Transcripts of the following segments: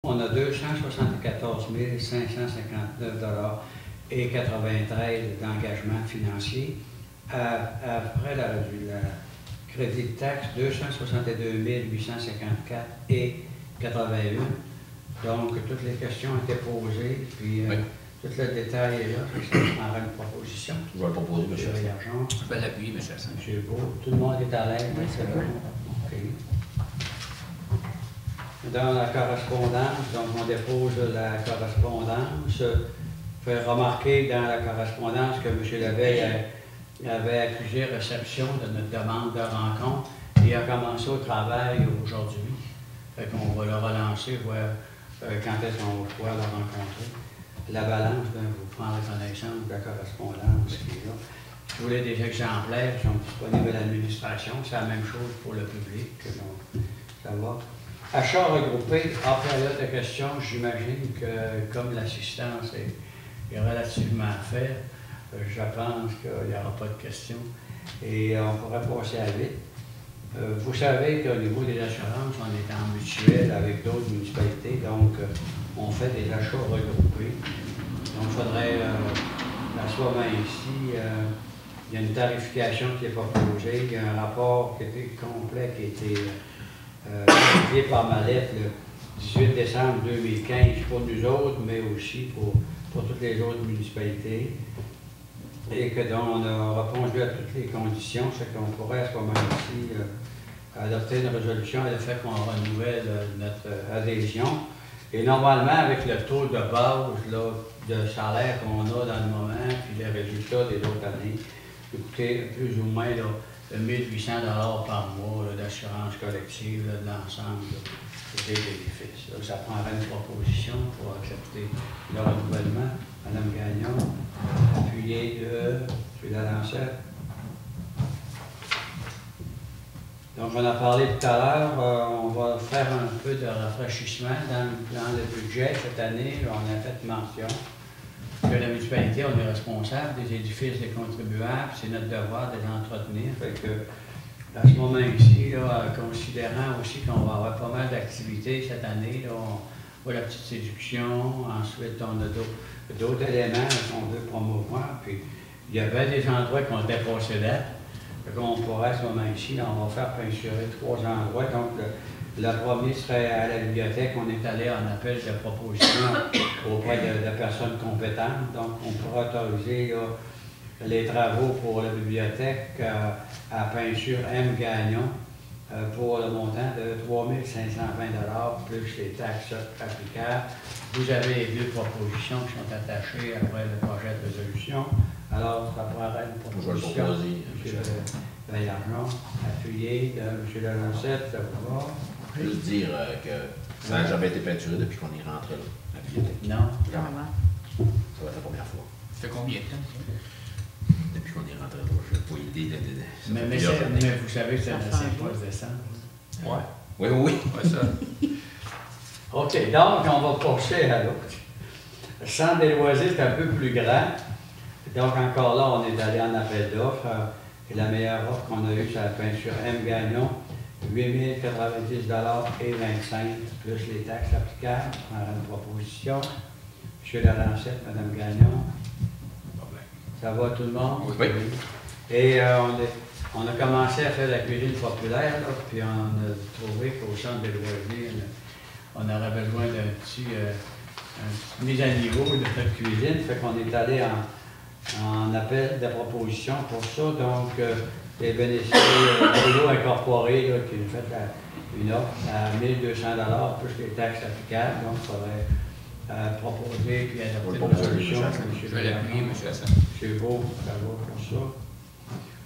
On a 274 559 et 93 d'engagement financier. Après le crédit de taxe, 262 854 et 81. Donc, toutes les questions étaient posées, puis oui. Tout le détail est là. Ça prendra une proposition. Je vais le proposer, M. Largent. Je vais l'appuyer, M. Hassan. M. Beau. Tout le monde est à l'aise. Oui, c'est bon. OK. Dans la correspondance, donc on dépose la correspondance. Fait remarquer dans la correspondance que M. Leveille avait accusé réception de notre demande de rencontre et a commencé au travail aujourd'hui. Fait qu'on va le relancer, voir quand est-ce qu'on va pouvoir le rencontrer. La balance, bien, vous prendrez connaissance de la correspondance qui est là. Si vous voulez des exemplaires qui sont disponibles à l'administration, c'est la même chose pour le public. Donc, ça va. Achat regroupé, en période de questions, j'imagine que comme l'assistance est relativement faible, je pense qu'il n'y aura pas de questions et on pourrait passer à vite. Vous savez qu'au niveau des assurances, on est en mutuelle avec d'autres municipalités, donc on fait des achats regroupés. Donc il faudrait, à ce moment ici, il y a une tarification qui est proposée, il y a un rapport qui était complet, qui a été publié par ma lettre le 18 décembre 2015 pour nous autres, mais aussi pour toutes les autres municipalités. Et que donc on a répondu à toutes les conditions, c'est qu'on pourrait à ce moment-ci adopter une résolution à le fait qu'on renouvelle notre adhésion. Et normalement, avec le taux de base là, de salaire qu'on a dans le moment, puis les résultats des autres années, écoutez, plus ou moins là, 1 800 $ par mois d'assurance collective là, de l'ensemble des bénéfices. Là, ça prendrait une proposition pour accepter le renouvellement. Mme Gagnon, appuyée de M. Lalancette. Donc, on a parlé tout à l'heure, on va faire un peu de rafraîchissement dans le budget. Cette année, on a fait mention que la municipalité, on est responsable des édifices des contribuables, c'est notre devoir de les entretenir. Fait que, à ce moment-ci, considérant aussi qu'on va avoir pas mal d'activités cette année, là, on voit la petite séduction, ensuite on a d'autres éléments qu'on veut promouvoir, puis il y avait des endroits qu'on était passés là. On pourrait à ce moment-ci, on va faire peinturer 3 endroits. Donc, le premier serait à la bibliothèque. On est allé en appel de proposition auprès de personnes compétentes. Donc, on pourra autoriser là, les travaux pour la bibliothèque à peinture M. Gagnon pour le montant de 3 520 $ plus les taxes applicables. Vous avez les 2 propositions qui sont attachées après le projet de résolution. Alors, ça prendrait une proposition. M. L'argent appuyé de M. Lalancette, ça va. Je veux juste dire que ça n'a jamais été peinturé depuis qu'on est rentré là, à la bibliothèque. Non. Ça va être la première fois. Ça fait combien de temps? Depuis qu'on est rentré là, je n'ai pas idée de... Mais vous savez que ça ne sait pas se descendre. Ouais. Oui. Ouais, ça. OK, donc on va passer à l'autre. Le centre des loisirs est un peu plus grand. Donc encore là, on est allé en appel d'offres. Et la meilleure offre qu'on a eue, c'est la peinture M. Gagnon, 8 090 $ et 25 plus les taxes applicables. On aura une proposition. M. Lalancette, Mme Gagnon. Ça va tout le monde? Oui. Et on a commencé à faire la cuisine populaire, là, puis on a trouvé qu'au centre des loisirs, on aurait besoin d'une petite mise à niveau de notre cuisine. Fait qu'on est allé en appel de proposition pour ça. Donc, les bénéficiaires Rouleau Incorporé là, qui nous fait une offre à 1 200 $ plus les taxes applicables. Donc, il faudrait proposer puis adopter une résolution. Je vais l'appuyer, M. Hassan. C'est beau, ça va pour ça.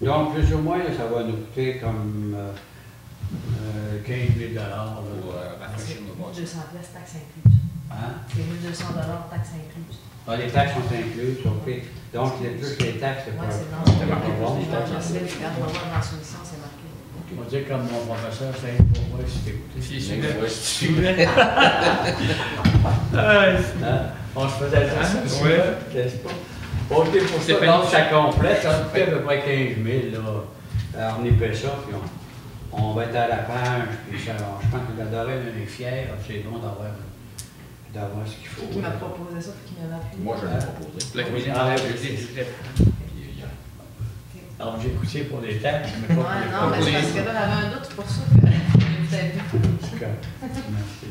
Donc, plus ou moins, ça va nous coûter comme 15 000 $. Pour rafraîchir nos boîtes. 200 $ taxes incluses. Hein? C'est 1 200 $ taxes incluses. Ah, les taxes sont incluses, OK. Donc, plus les taxes, c'est Oui, pas... c'est dans c'est le pas bon. Regarde, dans la soumission, c'est marqué. On va dire comme mon professeur, c'est pour moi, si t'écoutais. Si, On se faisait ça, Oui. n'est-ce pas? OK, pour ça, donc, ça complète, ça coûte à peu près 15 000, là. Alors, on épais ça, puis on va être à la page, puis ça, je pense que la Dorée, on est fiers, c'est bon d'avoir d'avoir ce qu'il faut. Qui m'a proposé ça, puis qui m'avait appuyé. Moi, je l'ai proposé. La cuisine, Ah, la oui, cuisine, c'est- je Alors, j'ai écouté pour les taxes, mais pas Ouais, pour les non, mais c'est parce propositions. que là, j'avais un doute, c'est pour ça que je t'ai vu. Merci.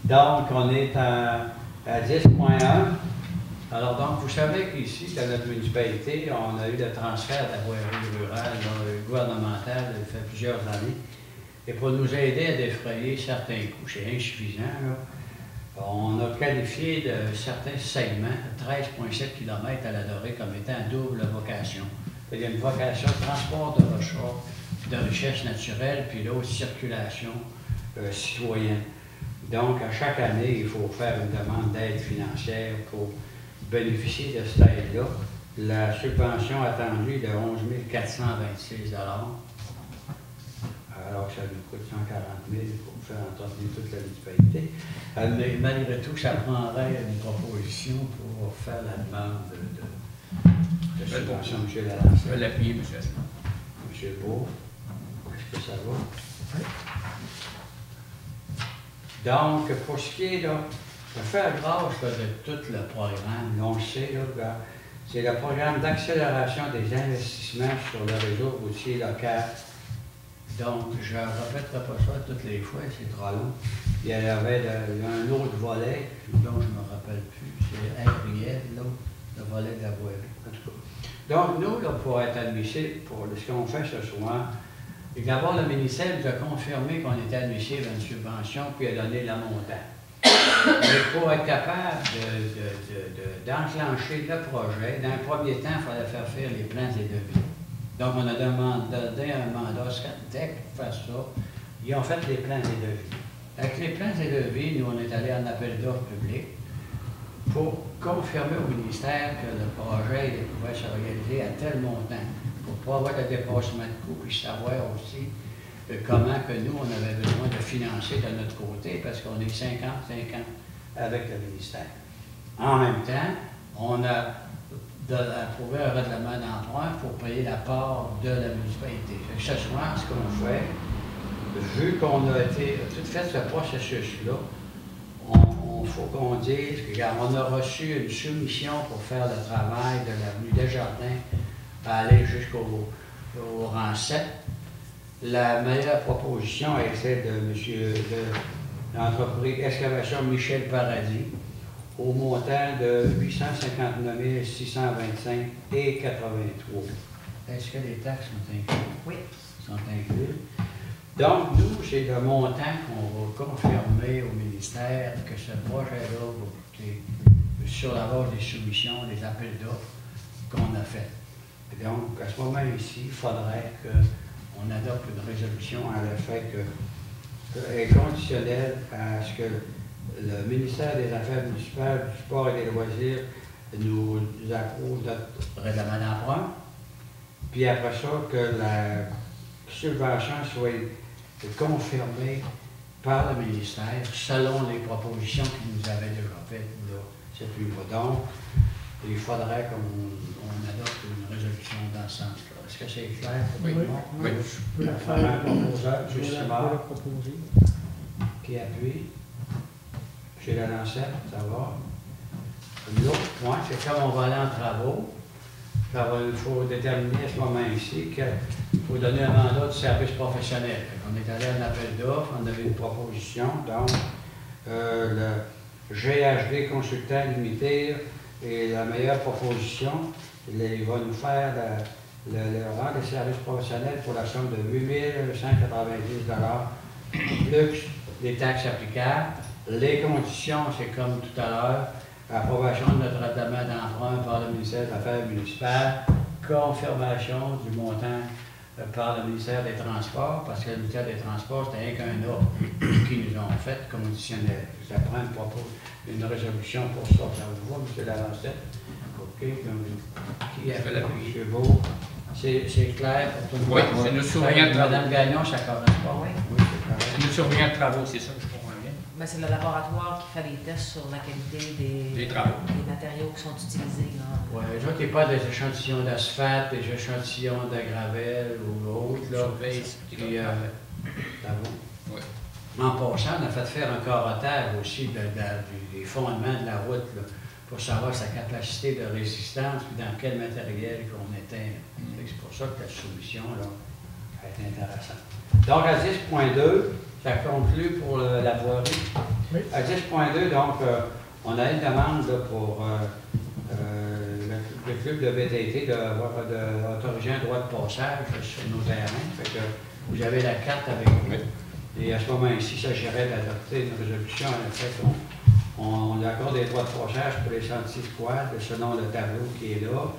Donc, on est à 10.1. Alors, donc, vous savez qu'ici, dans notre municipalité, on a eu le transfert de la voirie rurale gouvernementale il fait plusieurs années. Et pour nous aider à défrayer certains coûts, c'est insuffisant, là, on a qualifié de certains segments, 13,7 km à la Dorée, comme étant double vocation. Il y a une vocation de transport de ressources, de richesses naturelles, puis l'autre circulation citoyenne. Donc, à chaque année, il faut faire une demande d'aide financière pour bénéficier de cette aide-là. La subvention attendue est de 11 426 alors que ça nous coûte 140 000 pour faire entretenir toute la municipalité. Mais malgré tout, ça prendrait une proposition pour faire la demande de subvention, M. Lalancette. vais l'appuyer, M. Asselin. M. Beau, est-ce que ça va? Donc, pour ce qui est de faire grâce là, de tout le programme, là, on le sait, là, c'est le programme d'accélération des investissements sur le réseau routier local. Donc, je ne répéterai pas ça toutes les fois, c'est trop long. Il y avait un autre volet, dont je ne me rappelle plus, c'est RIL, l'autre, le volet de la voirie, en tout cas. Donc, nous, là, pour être admissibles, pour ce qu'on fait ce soir, et d'abord, le ministère nous a confirmé qu'on était admissible à une subvention, puis a donné la montant. Mais pour être capable d'enclencher le projet, dans le premier temps, il fallait faire les plans et devis. Donc, on a demandé un mandat Scantec pour faire ça. Ils ont fait les plans et devis. Avec les plans et devis, nous, on est allé en appel d'offres public pour confirmer au ministère que le projet il pouvait se réaliser à tel montant, pour ne pas avoir de dépassement de coûts, puis savoir aussi comment que nous, on avait besoin de financer de notre côté, parce qu'on est 50-50 avec le ministère. En même temps, on a approuvé un règlement d'emprunt pour payer la part de la municipalité. Ce soir, ce qu'on fait, vu qu'on a tout fait ce processus-là, il faut qu'on dise qu'on a reçu une soumission pour faire le travail de l'avenue Desjardins à aller jusqu'au rang 7. La meilleure proposition est celle de l'entreprise Excavation Michel Paradis, au montant de 859 625 et 83. Est-ce que les taxes sont incluses? Oui. Sont incluses. Donc, nous, c'est le montant qu'on va confirmer au ministère que ce projet-là va coûter sur la base des soumissions, des appels d'offres qu'on a fait. Et donc, à ce moment-ci, il faudrait qu'on adopte une résolution à l'effet qu'elle est conditionnelle à ce que le ministère des Affaires municipales, du Sport et des Loisirs nous approuve notre règlement d'emprunt, puis après ça, que la subvention soit confirmée par le ministère selon les propositions qu'il nous avait déjà faites. C'est plus donc, il faudrait qu'on adopte une résolution dans ce sens-là. Est-ce que c'est clair pour tout le monde? Oui. Je peux la Faire faire. un proposeur, Je M. vais la Simard, proposer. qui appuie. M. Lalancette, ça va. L'autre point, c'est comme on va aller en travaux, il faut déterminer à ce moment-ci qu'il faut donner un mandat de service professionnel. On est allé à un appel d'offres, on avait une proposition, donc le GHD Consultant Limité est la meilleure proposition. Il va nous faire le rang de service professionnel pour la somme de 8 190 plus les taxes applicables. Les conditions, c'est comme tout à l'heure, approbation de notre règlement d'emprunt par le ministère des Affaires municipales, confirmation du montant par le ministère des Transports, parce que le ministère des Transports, c'était rien qu'un offre qu'ils nous ont fait conditionnel. Ça prend une résolution pour ça. Ça vous va, M. Lalancette? OK. Qui a fait l'appuyer? M. Beau. C'est clair pour tout le monde? Oui, c'est notre surveillant de travaux. Mme Gagnon, ça correspond? Oui. Oui, c'est correct. Notre surveillant de travaux, c'est ça que je comprends bien. Ben, c'est le laboratoire qui fait les tests sur la qualité Des travaux. des matériaux qui sont utilisés. Oui, les autres, il n'y a pas des échantillons d'asphalte, des échantillons de gravel ou autre, là. Surveille. Puis, ça va. Oui. En passant, on a fait faire un carottage aussi des fondements de la route là, pour savoir sa capacité de résistance et dans quel matériel qu'on était. C'est pour ça que la soumission là, est intéressante. Donc à 10.2, ça conclut pour la voirie. Oui. À 10.2, donc, on a une demande là, pour le club de VTT d'autoriser un droit de passage sur nos terrains. Fait que vous avez la carte avec vous. Oui. Et à ce moment-ci, il s'agirait d'adopter une résolution. En fait, on accorde des droits de passage pour les sentiers de quad selon le tableau qui est là.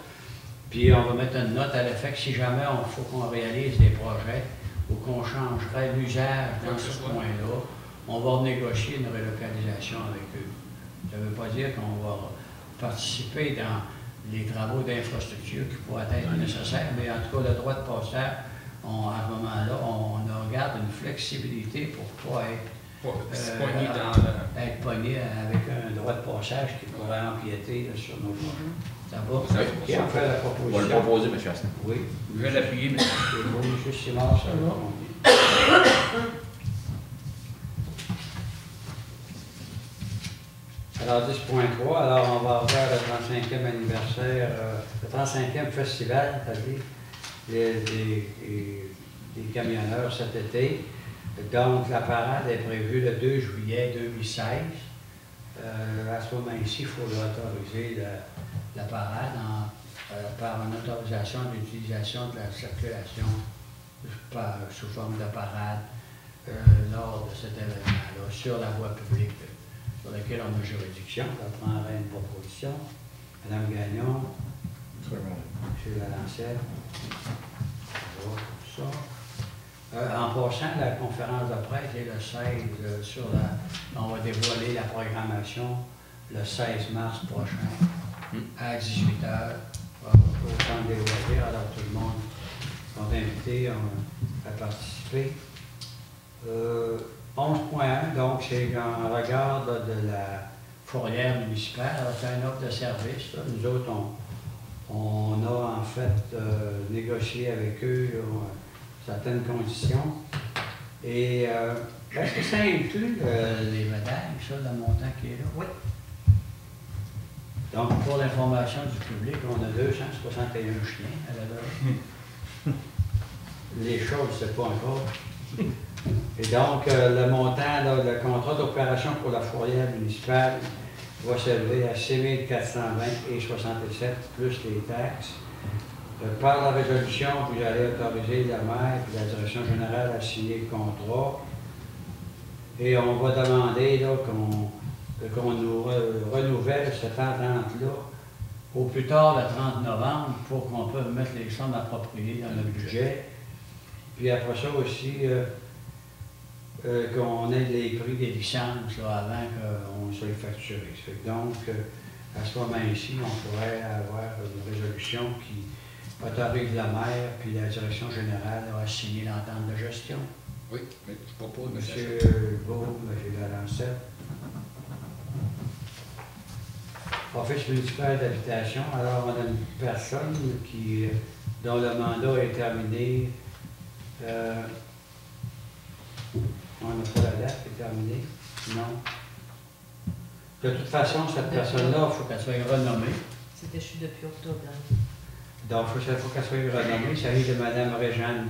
Puis on va mettre une note à l'effet que si jamais il faut qu'on réalise des projets ou qu'on changerait l'usage dans ce coin-là, on va négocier une relocalisation avec eux. Ça ne veut pas dire qu'on va participer dans les travaux d'infrastructure qui pourraient être nécessaires, mais en tout cas, le droit de passage, à ce moment-là, on garde une flexibilité pour ne pas être être pogné avec un droit de passage qui pourrait empiéter là, sur nos projets. Ça va? Qui a fait la On va proposition? le proposer, M. Asselin. Oui. Je vais l'appuyer, mais C'est beau, M. Simard, ça va. Alors, 10.3, alors on va avoir le 35e anniversaire, le 35e festival, c'est-à-dire des camionneurs cet été. Donc, la parade est prévue le 2 juillet 2016. À ce moment-ci, il faut autoriser la parade par une autorisation d'utilisation de la circulation sous forme de parade lors de cet événement-là, sur la voie publique sur laquelle on a juridiction. Ça prendrait une proposition. Madame Gagnon, M. Lalancette, on va tout ça. En passant, la conférence de presse est le 16 on va dévoiler la programmation le 16 mars prochain à 18h au centre des loisirs. Alors tout le monde est invité à participer. 11.1, donc c'est en regard là, de la fourrière municipale. Alors c'est une offre de service. Là. Nous autres, on a en fait négocié avec eux certaines conditions. Et est-ce que ça inclut les médailles, ça, le montant qui est là? Oui. Donc, pour l'information du public, on a 261 chiens à la base. Les choses, c'est pas encore. Et donc, le montant, là, le contrat d'opération pour la fourrière municipale va s'élever à 6 420 et 67 plus les taxes. Par la résolution, vous allez autoriser la maire et la direction générale à signer le contrat. Et on va demander qu'on nous renouvelle cette entente-là au plus tard le 30 novembre pour qu'on puisse mettre les sommes appropriées dans le budget. Puis après ça aussi, qu'on ait les prix des licences là, avant qu'on soit facturé. Donc, à ce moment-ci, on pourrait avoir une résolution qui autorise la maire puis la direction générale à signer l'entente de gestion. oui, mais je propose, M. Monsieur Beau, M. Lalancette. Office municipal d'habitation. Alors, on a une personne dont le mandat est terminé. On n'a pas la date qui est terminée. Non. De toute façon, cette personne-là, il faut qu'elle soit renommée. C'est échu depuis octobre. Donc, il faut qu'elle soit renommée. Il s'agit de Mme Réjeanne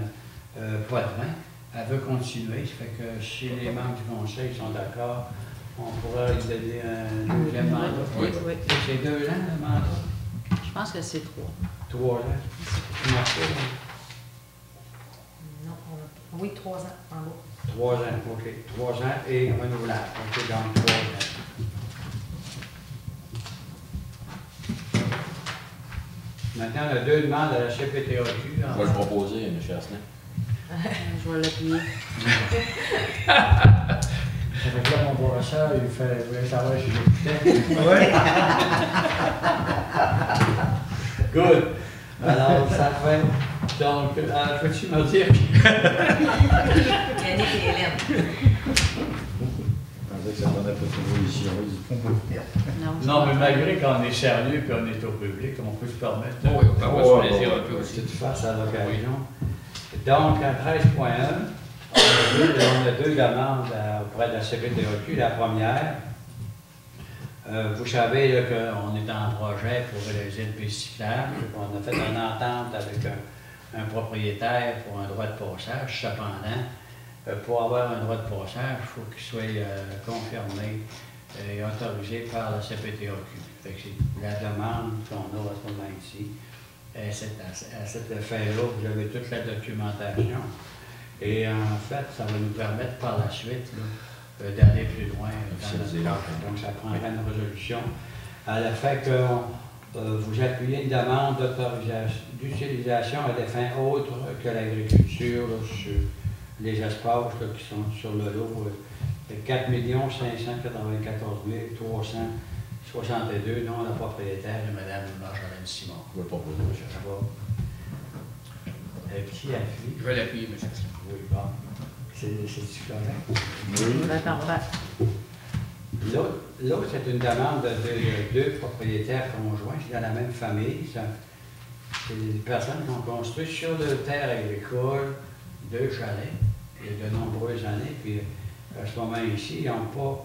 Poitvin. Elle veut continuer. Ça fait que si les membres du conseil sont d'accord, on pourra lui donner un deuxième mandat. Oui, oui. C'est 2 ans, le mandat? Je pense que c'est 3. 3 ans. C'est marqué, Non, oui, 3 ans en haut. 3 ans, OK. 3 ans et renouvelable. OK, donc 3 ans. Maintenant, on a 2 demandes à la CPTAQ. On va le proposer, M. Asselin. Je vais l'appuyer. Ça fait que là, mon brasseur, il voulait savoir si j'écoutais. Oui. Good. Alors, ça fait. Donc, peux-tu me dire? Yannick et Hélène. Je pensais que ça donnait pas de proposition. Ils font pas. Non, mais malgré qu'on est sérieux et qu'on est au public, on peut se permettre. Oui, on va se plaisir un peu Que aussi. tu fasses à l'occasion. Donc, à 13.1, On a deux demandes auprès de la CPTAQ. La première, vous savez qu'on est en projet pour réaliser une piste cyclable. On a fait une entente avec un propriétaire pour un droit de passage. Cependant, pour avoir un droit de passage, il faut qu'il soit confirmé et autorisé par la CPTAQ. Fait que c'est la demande qu'on a à ce moment ici. À cet effet-là, vous avez toute la documentation. Et en fait, ça va nous permettre par la suite d'aller plus loin dans notre cas. Donc, ça prendra une résolution à l'effet que vous appuyez une demande d'utilisation à des fins autres que l'agriculture sur les espaces qui sont sur le lot. 4 594 362, dont la propriétaire est Mme Marjolaine Simon. Je vais le proposer, monsieur. Qui appuie? Je vais l'appuyer, M. Asselin. Oui, bon. C'est-tu correct? Oui. Parfait. L'autre, c'est une demande de deux propriétaires conjoints, c'est dans la même famille. C'est des personnes qui ont construit sur de terres agricoles deux chalets il y a de nombreuses années. Puis à ce moment ici, ils n'ont pas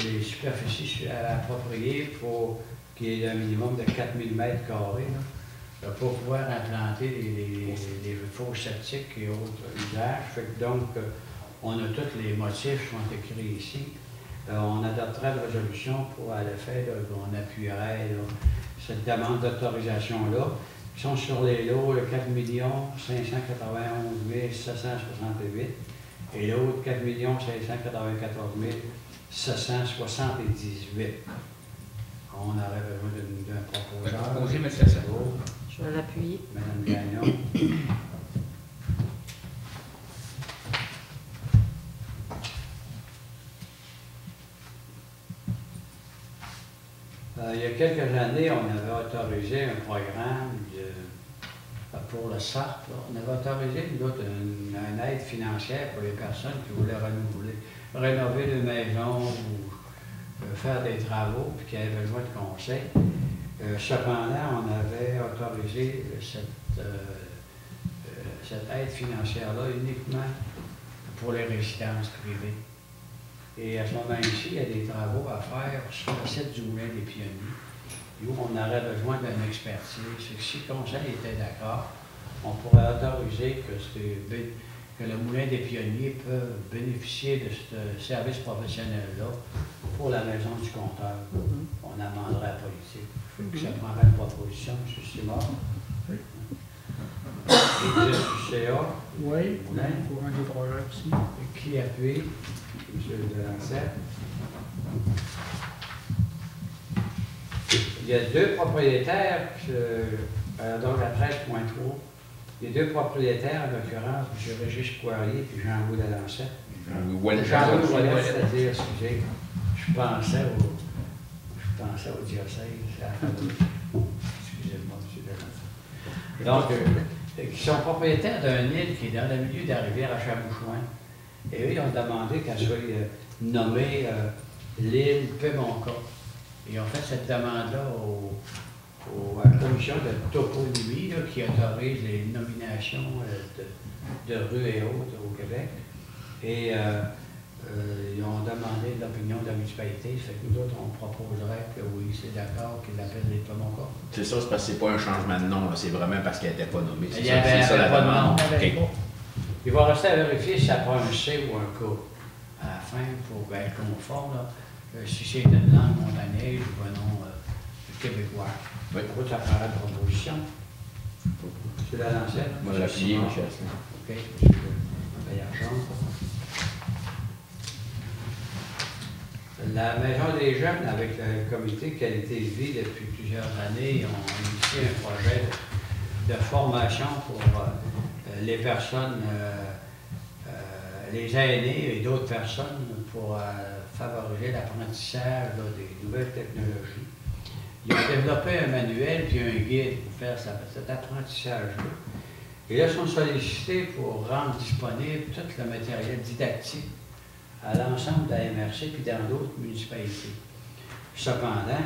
les superficies appropriées pour qu'il y ait un minimum de 4000 mètres carrés pour pouvoir implanter des fosses septiques et autres usages. Fait que donc, on a tous les motifs qui sont écrits ici. On adopterait une résolution pour à l'effet qu'on appuierait cette demande d'autorisation-là, qui sont sur les lots le 4 591 768 et l'autre 4 594 778. On aurait besoin d'un proposeur. Proposer, M. Asselin. Je vais l'appuyer. Mme Gagnon. Il y a quelques années, on avait autorisé un programme pour le SART. On avait autorisé une aide financière pour les personnes qui voulaient rénover une maison ou faire des travaux et qui avaient besoin de conseils. Cependant, on avait autorisé cette aide financière-là uniquement pour les résidences privées. Et à ce moment ici, il y a des travaux à faire sur le site du Moulin des Pionniers, où on aurait besoin d'une expertise. Si le conseil était d'accord, on pourrait autoriser que le Moulin des Pionniers peut bénéficier de ce service professionnel-là pour la maison du compteur. On amenderait la politique. Ça prendrait une proposition, M. Simard. Oui. Et du CA. Oui, Moulin. pour un des projets aussi. Qui appuie? M. Delancette. Il y a deux propriétaires, donc à 13.3, il y a deux propriétaires, en l'occurrence, M. Régis Poirier et Jean-Louis Delancette. Jean-Louis Ouellet, c'est-à-dire, excusez, je pensais au diocèse. Excusez-moi, M. Delancette. Donc, qui sont propriétaires d'un île qui est dans le milieu de la rivière à Chamouchouin. Et eux, ils ont demandé qu'elle soit nommée l'île Pémonca. Ils ont fait cette demande-là à la commission de toponymie qui autorise les nominations de rues et autres au Québec. Et ils ont demandé l'opinion de la municipalité. Fait que nous autres, on proposerait que oui, c'est d'accord qu'ils l'appellent les Pémonca. C'est ça, c'est parce que c'est pas un changement de nom, c'est vraiment parce qu'elle n'était pas nommée. Il y avait pas de nom. Okay. Il va rester à vérifier si ça prend un C ou un K à la fin pour être conforme. Si c'est une langue montagneuse ou un nom québécois. Oui. Ça prendra une proposition. M. Delancette. Moi, j'ai appuyé, M. Asselin. OK, M. Baillargeon. La Maison des Jeunes, avec le comité Qualité de vie depuis plusieurs années, ont initié un projet de formation pour les personnes, les aînés et d'autres personnes pour favoriser l'apprentissage des nouvelles technologies. Ils ont développé un manuel puis un guide pour faire cet apprentissage-là. Et là, ils sont sollicités pour rendre disponible tout le matériel didactique à l'ensemble de la MRC puis dans d'autres municipalités. Cependant,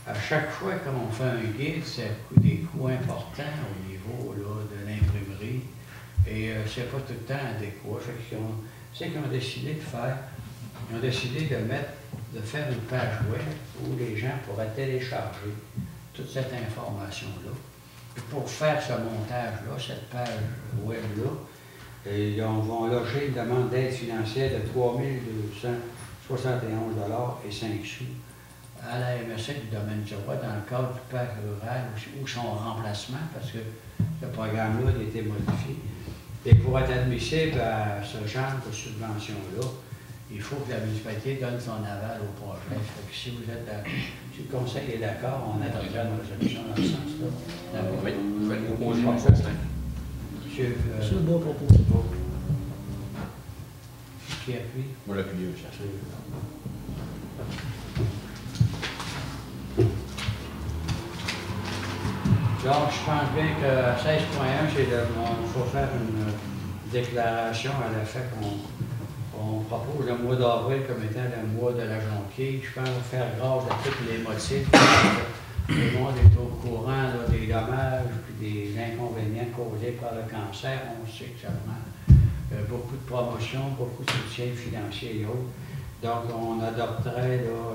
à chaque fois qu'on fait un guide, ça coûte des coûts importants au niveau là, de l'imprimerie, Et c'est pas tout le temps adéquat. C'est qu'ils ont décidé de faire, ils ont décidé de faire une page web où les gens pourraient télécharger toute cette information-là. Et pour faire ce montage-là, cette page web-là, ils vont loger une demande d'aide financière de 3 271 et 5 sous à la MSC du domaine du roi dans le cadre du parc rural ou son remplacement, parce que ce programme-là a été modifié. Et pour être admissible à ce genre de subvention-là, il faut que la municipalité donne son aval au projet. Fait que si vous êtes si le conseil est d'accord, on adoptera une résolution dans ce sens-là. Oui, vous allez proposer mon ça. Monsieur, C'est une bonne proposition. qui appuie? Moi, l'appuyer, je cherche. Donc, je pense bien que 16.1, il faut faire une déclaration à l'effet qu'on propose le mois d'avril comme étant le mois de la jonquille. Je pense faire grâce à tous les motifs. Tout le monde est au courant là, des dommages et des inconvénients causés par le cancer. On sait que ça prend beaucoup de promotion, beaucoup de soutien financier et autres. Donc, on adopterait là,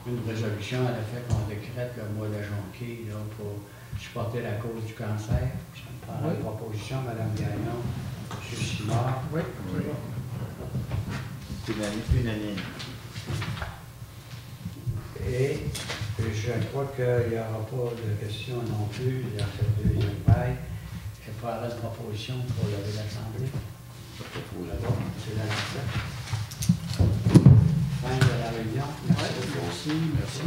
une résolution à l'effet qu'on décrète le mois de la jonquille là, pour supporter la cause du cancer. Ça me prend la proposition, Mme Gagnon, M. Simard. Oui. Unanime. Et je crois qu'il n'y aura pas de questions non plus dans cette deuxième paille. Je prendrai une proposition pour lever l'Assemblée. C'est la fin de la réunion. Merci beaucoup. Merci.